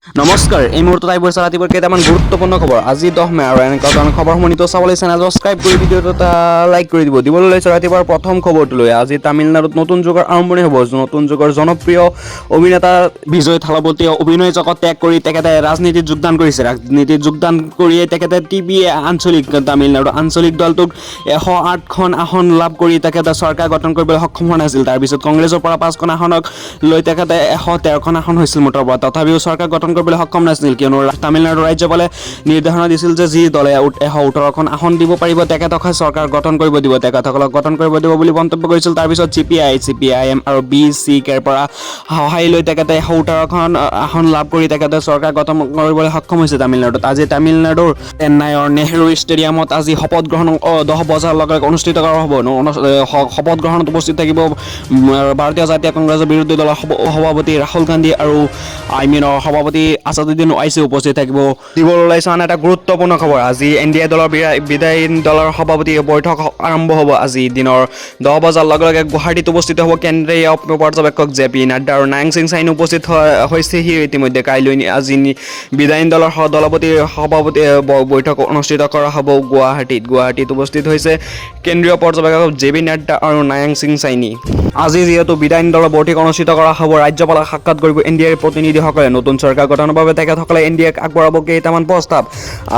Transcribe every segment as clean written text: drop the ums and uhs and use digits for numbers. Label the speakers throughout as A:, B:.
A: নমস্কাৰ এই মুহূৰ্তত আহিব ৰাতিপুৱাৰ কেইটামান গুৰুত্বপূৰ্ণ খবৰ আজি 10 মে আৰু এনেকুৱা ধৰণৰ খবৰসমূহ নিতৌ চাবলৈ চেনেল সাবস্ক্ৰাইব কৰি ভিডিঅ'টো এটা লাইক কৰি দিব দিবলৈ লৈছে ৰাতিপুৱাৰ প্ৰথম খবৰটোলৈ আজি তামিলনাডুত নতুন যুগৰ আৰম্ভণি হ'ব নতুন যুগৰ জনপ্ৰিয় অভিনেতা বিজয় থালাপতিয়ে অভিনয় জগত ত্যাগ কৰি তেখেতে ৰাজনীতিত যোগদান কৰিছে ৰাজনীতিত যোগদান কৰিয়ে তেখেতে টিভি আঞ্চলিক তামিলনাডু আঞ্চলিক দলটোক 108খন আসন লাভ কৰি তেখেতে চৰকাৰ গঠন কৰিবলৈ সক্ষম হোৱা নাছিল তাৰপিছত কংগ্ৰেছৰ পৰা 5খন আসনক লৈ তেখেতে 113খন আসন হৈছিল মুঠৰ পৰা তথাপিও চৰকাৰ গঠন কৰিবলৈ সক্ষম নাছিল কিয়নো তামিলনাডু ৰাজ্যপালে নিৰ্দেশনা দিছিল যে যি দলে 118খন আসন দিব পাৰিব তেখেতক চৰকাৰ গঠন কৰিব দিব তেখেতসকলক গঠন কৰিব দিব বুলি মন্তব্য কৰিছিল তাৰপিছত চিপিআইএম আৰু বিচিকেৰ পৰা সহায় লৈ তেখেতে 118খন আসন লাভ কৰি তেখেতে চৰকাৰ গঠন কৰিবলৈ সক্ষম হৈছে তামিলনাডুত আজি তামিলনাডুৰ চেন্নাইৰ নেহৰু ষ্টেডিয়ামত আজি শপত গ্ৰহণ 10 বজাৰ লগে অনুষ্ঠিত কৰা হ'ব শপত গ্ৰহণত উপস্থিত থাকিব ভাৰতীয় জাতীয় কংগ্ৰেছৰ বিৰোধী দলৰ সভাপতি ৰাহুল গান্ধী আৰু আইমিনৰ সভাপতি আসাদুদ্দিন ওৱাইচি উপস্থিত থাকিব দিবলৈ ওলাইছে আন এটা গুৰুত্বপূৰ্ণ খবৰ আজি এনডিএ দলৰ বিদায়ী দলৰ সভাপতি বৈঠক আৰম্ভ হ'ব আজি দিনৰ 10 বজাৰ লগে গুৱাহাটীত উপস্থিত হ'ব কেন্দ্ৰীয় পৰ্যবেক্ষক জেপি নাড্ডা আৰু নাৰায়ণ সিং চাইনি উপস্থিত হৈছেহি ইতিমধ্যে কাইলৈ আজি বিদায়ী দলৰ সভাপতি বৈঠক অনুষ্ঠিত কৰা হ'ব গুৱাহাটীত উপস্থিত হৈছে কেন্দ্ৰীয় পৰ্যবেক্ষক জেপি নাড্ডা আৰু নাৰায়ণ সিং চাইনি আজি যিহেতু বিদায়ী দলৰ বৈঠক অনুষ্ঠিত কৰা হ'ব ৰাজ্যপালক সাক্ষাৎ কৰিব এনডিএৰ প্ৰতিনিধিসকলে নতুন চৰকাৰ গঠনৰ বাবে তেখেতসকলে এনডিএক আগবঢ়াব কেইটামান প্ৰস্তাৱ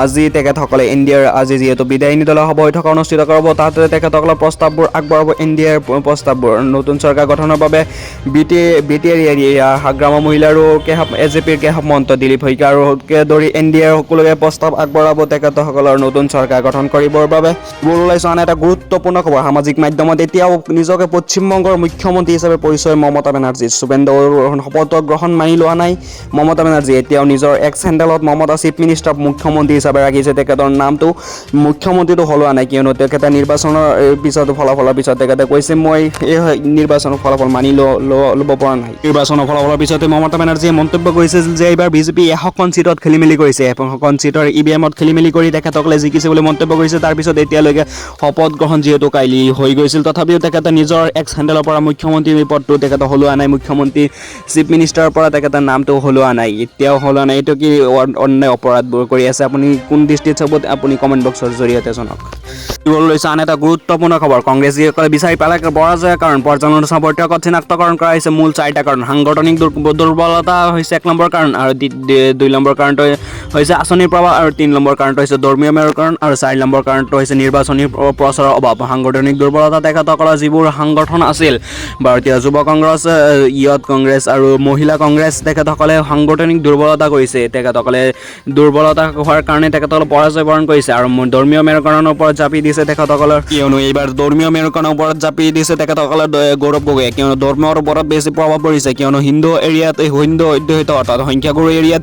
A: আজি তেখেতসকলে এনডিএৰ আজি যিহেতু বিদায়ী দলৰ বৈঠক অনুষ্ঠিত কৰিব তাতে তেখেতসকলৰ প্ৰস্তাৱবোৰ আগবঢ়াব এনডিএৰ প্ৰস্তাৱবোৰ নতুন চৰকাৰ গঠনৰ বাবে বিটিআৰ গ্ৰাম মহিলাৰো এজেপিৰ কেশৱ মহন্ত দিলীপ শইকীয়াকে ধৰি এনডিএৰ সকলোকে প্ৰস্তাৱ আগবঢ়াব তেখেতসকলৰ নতুন চৰকাৰ গঠন কৰিবৰ বাবে ওলাইছে আন এটা গুৰুত্বপূৰ্ণ খবৰ সামাজিক মাধ্যমত এতিয়াও নিজকে পশ্চিমবংগৰ মুখ্যমন্ত্ৰী হিচাপে পৰিচয় মমতা বেনাৰ্জী শুভেন্দুৰ শপত গ্ৰহণ মানি লোৱা নাই মমতা বেনাৰ্জী এতিয়াও নিজৰ এক্স হেণ্ডেলত মমতা চিফ মিনিষ্টাৰ মুখ্যমন্ত্ৰী হিচাপে ৰাখিছে তেখেতৰ নামটো মুখ্যমন্ত্ৰীটো সলোৱা নাই কিয়নো তেখেতে নিৰ্বাচনৰ পিছত ফলাফলৰ পিছত তেখেতে কৈছে মই এই নিৰ্বাচনৰ ফলাফল মানি ল'ব পৰা নাই নিৰ্বাচনৰ ফলাফলৰ পিছতে মমতা বেনাৰ্জীয়ে মন্তব্য কৰিছিল যে এইবাৰ বিজেপি 100খন চিটত খেলিমেলি কৰিছে 100খন চিটৰ ইভিএমত খেলিমেলি কৰি তেখেতসকলে জিকিছে বুলি মন্তব্য কৰিছে তাৰপিছত এতিয়ালৈকে শপত গ্ৰহণ যিহেতু কাইলৈ হৈ গৈছিল তথাপিও তেখেতে নিজৰ এক্স হেণ্ডেলৰ পৰা মুখ্যমন্ত্ৰী পদটো তেখেতে সলোৱা নাই মুখ্যমন্ত্ৰী চিফ মিনিষ্টাৰৰ পৰা তেখেতৰ নামটো সলোৱা নাই এতিয়াও সলোৱা নাই এইটো কি অন্যায় অপৰাধবোৰ কৰি আছে আপুনি কোন দৃষ্টিত চাব আপুনি কমেণ্ট বক্সৰ জৰিয়তে জনাওক লৈছে আন এটা গুৰুত্বপূৰ্ণ খবৰ কংগ্ৰেছ যিসকলে বিচাৰি পালে পৰাজয়ৰ কাৰণ পৰ্যালোচনা বৈঠকত চিনাক্তকৰণ কৰা হৈছে মূল 4টা কাৰণ সাংগঠনিক দুৰ্বলতা হৈছে 1 নম্বৰ কাৰণ আৰু 2 নম্বৰ কাৰণটো হৈছে আঁচনিৰ প্ৰভাৱ আৰু 3 নম্বৰ কাৰণটো হৈছে ধৰ্মীয় মেৰুকৰণ আৰু 4 নম্বৰ কাৰণটো হৈছে নিৰ্বাচনী প্ৰচাৰৰ অভাৱ সাংগঠনিক দুৰ্বলতা তেখেতসকলৰ যিবোৰ সংগঠন আছিল ভাৰতীয় যুৱ কংগ্ৰেছ ইয়ত কংগ্ৰেছ আৰু মহিলা কংগ্ৰেছ তেখেতসকলে সাংগঠনিক দুৰ্বলতা কৰিছে তেখেতসকলে দুৰ্বলতা হোৱাৰ কাৰণে তেখেতসকলে পৰাজয় বৰণ কৰিছে আৰু ধৰ্মীয় মেৰুকৰণৰ ওপৰত জাপি দিছে তেখেতসকলৰ কিয়নো এইবাৰ ধৰ্মীয় মেৰুকৰণৰ ওপৰত জাপি দিছে তেখেতসকলে গৌৰৱ গগৈয়ে কিয়নো ধৰ্মৰ ওপৰত বেছি প্ৰভাৱ পৰিছে কিয়নো হিন্দু এৰিয়াত হিন্দু অধ্যুষিত অৰ্থাৎ সংখ্যাগুৰু এৰিয়াত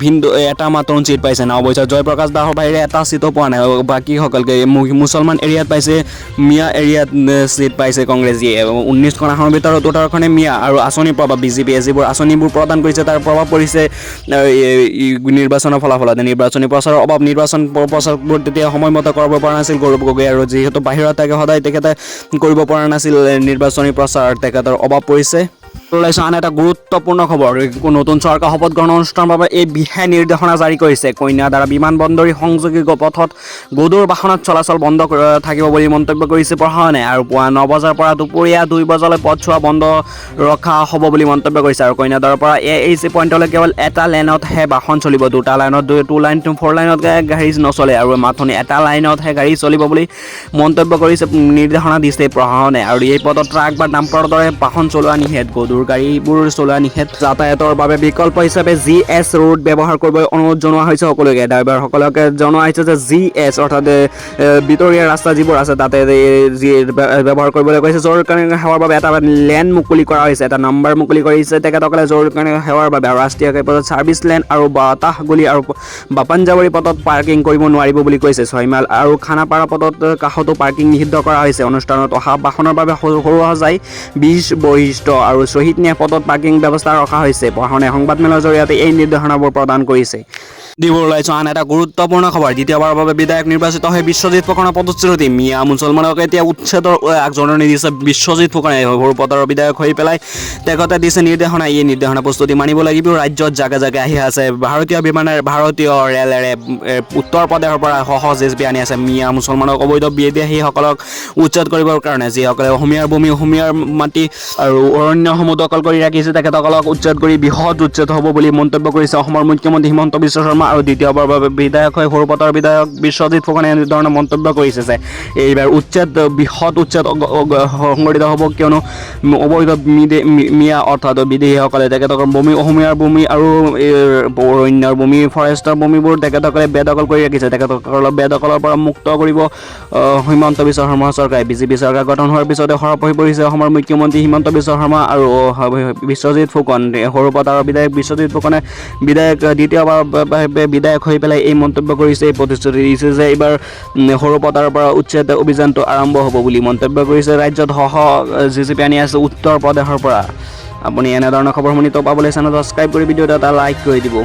A: হিন্দু এটা মাত্ৰ চিট পাইছে অৱশ্যে জয়প্ৰকাশ দাসৰ বাহিৰে এটা চিটো পোৱা নাই বাকীসকলকে মুছলমান এৰিয়াত পাইছে মিয়া এৰিয়াত চিট পাইছে কংগ্ৰেছীয়ে 19খন আসনৰ ভিতৰত 18খনে মিয়া আৰু আঁচনিৰ প্ৰভাৱ বিজেপিয়ে যিবোৰ আঁচনিবোৰ প্ৰদান কৰিছে তাৰ প্ৰভাৱ পৰিছে নিৰ্বাচনৰ ফলাফলত নিৰ্বাচনী প্ৰচাৰৰ অভাৱ নিৰ্বাচন প্ৰচাৰবোৰ তেতিয়া সময়মতে কৰিব পৰা নাছিল গৌৰৱ গগৈ আৰু যিহেতু বাহিৰত থাকে সদায় তেখেতে কৰিব পৰা নাছিল নিৰ্বাচনী প্ৰচাৰ তেখেতৰ অভাৱ পৰিছে ওলাইছে আন এটা গুৰুত্বপূৰ্ণ খবৰ নতুন চৰকাৰ শপত গ্ৰহণ অনুষ্ঠানৰ বাবে এই বিশেষ নিৰ্দেশনা জাৰি কৰিছে কন্যাদাৰা বিমান বন্দৰী সংযোগী পথত গধুৰ বাহনত চলাচল বন্ধ থাকিব বুলি মন্তব্য কৰিছে প্ৰশাসনে আৰু পুৱা 9 বজাৰ পৰা দুপৰীয়া 2 বজালৈ পথছোৱা বন্ধ ৰখা হ'ব বুলি মন্তব্য কৰিছে আৰু কন্যাদাৰৰ পৰা AAC পইণ্টলৈ কেৱল এটা লেনতহে বাহন চলিব 2টা লাইনত 2 লাইন 4 লাইনত গাড়ী নচলে আৰু মাথনি এটা লাইনতহে গাড়ী চলিব বুলি মন্তব্য কৰিছে নিৰ্দেশনা দিছে প্ৰশাসনে আৰু এই পথত ট্ৰাক বা ডাম্পাৰৰ দৰে বাহন চলোৱা নিষেধ গধুৰ গাড়ীবোৰ চলোৱা নিষেধ যাতায়াতৰ বাবে বিকল্প হিচাপে GS ৰোড ব্যৱহাৰ কৰিবলৈ অনুৰোধ জনোৱা হৈছে সকলোকে ড্ৰাইভাৰসকলকে জনোৱা হৈছে যে GS অৰ্থাৎ ভিতৰীয়া ৰাস্তা যিবোৰ আছে তাতে ব্যৱহাৰ কৰিবলৈ কৈছে জৰুৰীকালীন সেৱাৰ বাবে এটা লেন মুকলি কৰা হৈছে এটা নম্বৰ মুকলি কৰিছে তেখেতসকলে জৰুৰীকালীন সেৱাৰ বাবে ৰাষ্ট্ৰীয় ঘাইপথত ছাৰ্ভিচ লেন আৰু বাতাহগুলি আৰু বাপাঞ্জাবাৰী পথত পাৰ্কিং কৰিব নোৱাৰিব বুলি কৈছে 6 মাইল আৰু খানাপাৰা পথত কাষতো পাৰ্কিং নিষিদ্ধ কৰা হৈছে অনুষ্ঠানত অহা বাহনৰ বাবে সৰু সজাই 20 বৈশিষ্ট্য আৰু শহীদ পথত পাৰ্কিং ব্যৱস্থা ৰখা হৈছে প্ৰশাসনে সংবাদমেলৰ জৰিয়তে এই নিৰ্দেশনাবোৰ প্ৰদান কৰিছে দিবলৈ ওলাইছোঁ আন এটা গুৰুত্বপূৰ্ণ খবৰ। দ্বিতীয়বাৰৰ বাবে বিধায়ক নিৰ্বাচিত হৈ বিশ্বজিৎ ফুকনৰ প্ৰতিশ্ৰুতি। মিয়া মুছলমানক এতিয়া উচ্ছেদৰ আগজননী দিছে বিশ্বজিৎ ফুকনে। সৰুপথাৰৰ বিধায়ক হৈ পেলাই তেখেতে দিছে নিৰ্দেশনা। এই নিৰ্দেশনা প্ৰস্তুতি মানিব লাগিব। ৰাজ্যত জাগে জাগে আহি আছে ভাৰতীয় ৰেলেৰে উত্তৰ প্ৰদেশৰ পৰা সহজে আনি আছে মিয়া মুছলমানক অবৈধ বিদেশীসকলক উচ্ছেদ কৰিবৰ কাৰণে। যিসকলে অসমীয়াৰ ভূমি অসমীয়াৰ মাটি আৰু অৰণ্যসমূহ দখল কৰি ৰাখিছে তেখেতসকলক উচ্ছেদ কৰি বৃহৎ উচ্ছেদ হ'ব বুলি মন্তব্য কৰিছে অসমৰ মুখ্যমন্ত্ৰী হিমন্ত বিশ্ব শৰ্মা। আৰু দ্বিতীয়বাৰৰ বাবে বিধায়ক হৈ সৰুপথাৰৰ বিধায়ক বিশ্বজিৎ ফুকনে এনেধৰণৰ মন্তব্য কৰিছে যে এইবাৰ বৃহৎ উচ্ছেদ সংঘটিত হ'ব, কিয়নো অবৈধ মিয়া অৰ্থাৎ বিদেশীসকলে তেখেতসকলৰ ভূমি অসমীয়াৰ ভূমি আৰু অৰণ্যৰ ভূমি ফৰেষ্টৰ ভূমিবোৰ তেখেতসকলে বেদখল কৰি ৰাখিছে। তেখেতসকলক বেদখলৰ পৰা মুক্ত কৰিব হিমন্ত বিশ্ব শৰ্মাৰ চৰকাৰে। বিজেপি চৰকাৰ গঠন হোৱাৰ পিছতে সৰব হৈ পৰিছে অসমৰ মুখ্যমন্ত্ৰী হিমন্ত বিশ্ব শৰ্মা আৰু বিশ্বজিৎ ফুকন। সৰুপথাৰৰ বিধায়ক বিশ্বজিৎ ফুকনে দ্বিতীয়বাৰৰ বিধায়ক হৈ পেলাই এই মন্তব্য কৰিছে, এই প্ৰতিশ্ৰুতি দিছে যে এইবাৰ সৰুপথাৰৰ পৰা উচ্ছেদ অভিযানটো আৰম্ভ হ'ব বুলি মন্তব্য কৰিছে। ৰাজ্যত জিচিপি আনি আছে উত্তৰ প্ৰদেশৰ পৰা। আপুনি এনেধৰণৰ খবৰ শুনি পাবলৈ চেনেলটো ছাবস্ক্ৰাইব কৰি ভিডিঅ'টো এটা লাইক কৰি দিব।